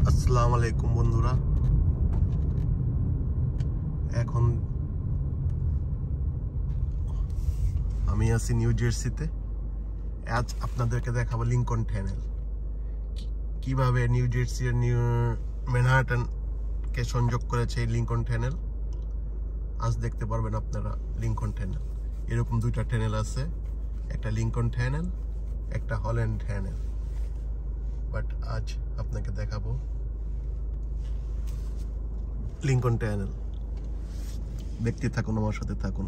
আসসালামু আলাইকুম বন্ধুরা, এখন আমি আছি নিউ জার্সিতে। আজ আপনাদেরকে দেখাবো লিংকন টানেল, কিভাবে নিউ জার্সি আর নিউ ম্যানহাটনকে সংযোগ করেছে এই লিংকন টানেল। আজ দেখতে পারবেন আপনারা লিংকন টানেল। এরকম দুইটা টানেল আছে, একটা লিংকন টানেল, একটা হল্যান্ড টানেল। বাট আজ আপনাকে দেখাবো লিংকন টানেল। দেখতে থাকুন, আমার সাথে থাকুন।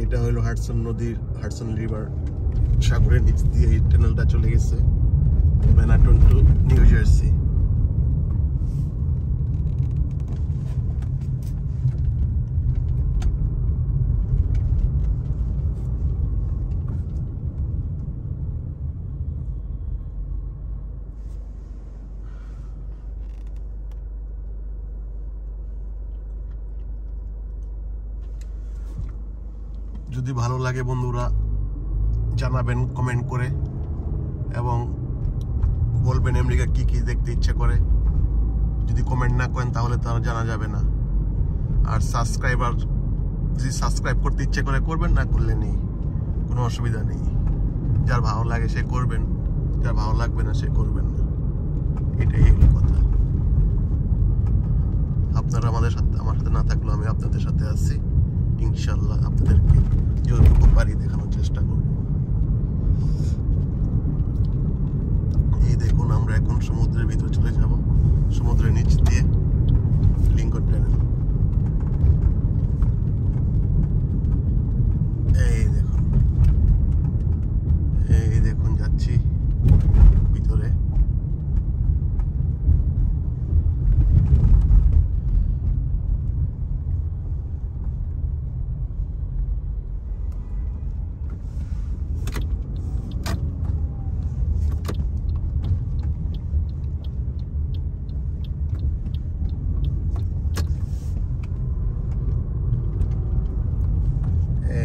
এটা হলো হাডসন রিভার সাগরের নিচ দিয়ে এই টানেলটা চলে গেছে ম্যানহাটন টু নিউ জার্সি। যদি ভালো লাগে বন্ধুরা জানাবেন কমেন্ট করে, এবং বলবেন আমেরিকা কি কি দেখতে ইচ্ছে করে। যদি কমেন্ট না করেন তাহলে তারা জানা যাবে না। আর যদি সাবস্ক্রাইব করতে ইচ্ছে করে করবেন, না করলে নেই, কোনো অসুবিধা নেই। যার ভালো লাগে সে করবেন, যার ভালো লাগবে না সে করবেন না। এটাই হলো কথা। আপনারা আমার সাথে না থাকলেও আমি আপনাদের সাথে আছি। ইনশাল্লাহ আপনাদেরকে যতটুকু পারি দেখানোর চেষ্টা করব। এই দেখুন, আমরা এখন সমুদ্রের ভিতরে চলে যাব, সমুদ্রের নিচ দিয়ে লিংকন টানেল। এই দেখুন যাচ্ছি ভিতরে।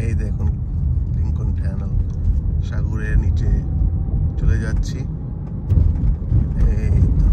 এই দেখুন লিংকন টানেল, সাগরের নিচে চলে যাচ্ছি। এই তো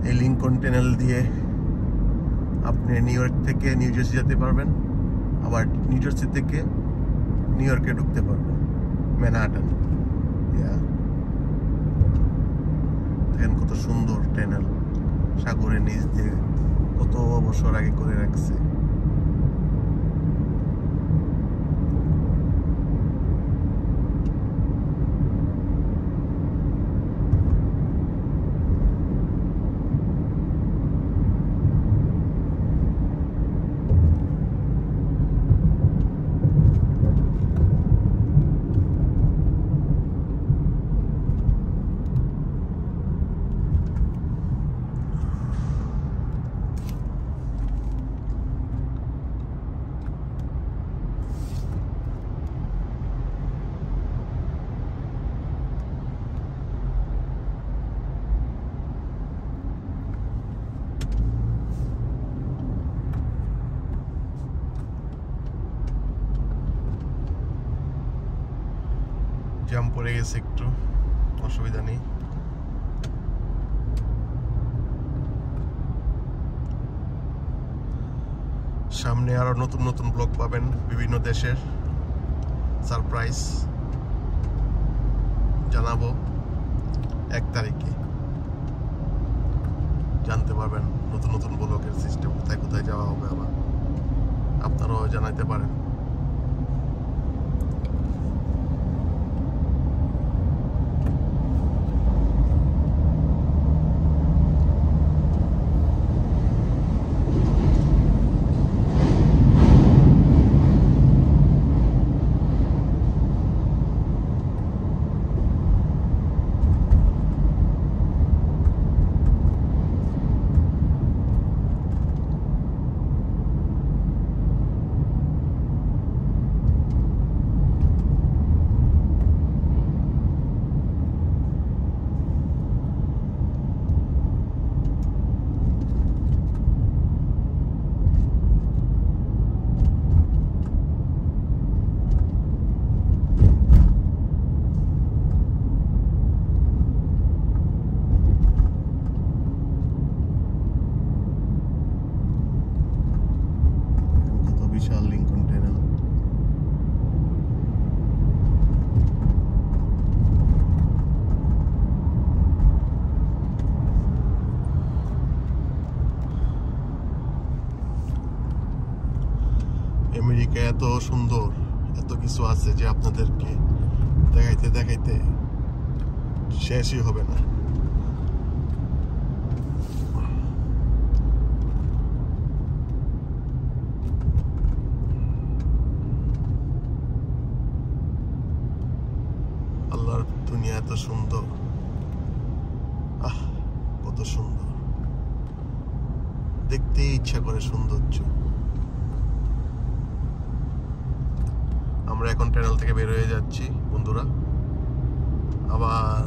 এই লিংকন টানেল দিয়ে আপনি নিউ ইয়র্ক থেকে নিউ জার্সি যেতে পারবেন, আবার নিউ জার্সি থেকে নিউ ইয়র্কে ঢুকতে পারবেন, ম্যানহাটন। দেখেন কত সুন্দর টানেল, সাগরের নিচ দিয়ে কত বছর আগে করে রাখছে। জ্যাম পড়ে গেছে, একটু অসুবিধা নেই। সামনে আরো নতুন নতুন ব্লগ পাবেন বিভিন্ন দেশের, সারপ্রাইজ জানাবো। 1 তারিখে জানতে পারবেন নতুন নতুন ব্লগের সিস্টেম, কোথায় কোথায় যাওয়া হবে। আবার আপনারাও জানাইতে পারেন। আমেরিকা এত সুন্দর, এত কিছু আছে যে আপনাদেরকে দেখাইতে দেখাইতে শেষই হবে না। আল্লাহর দুনিয়া এত সুন্দর, কত সুন্দর, দেখতেই ইচ্ছা করে সৌন্দর্য। আমরা এখন টানেল থেকে বের হয়ে যাচ্ছি বন্ধুরা, আবার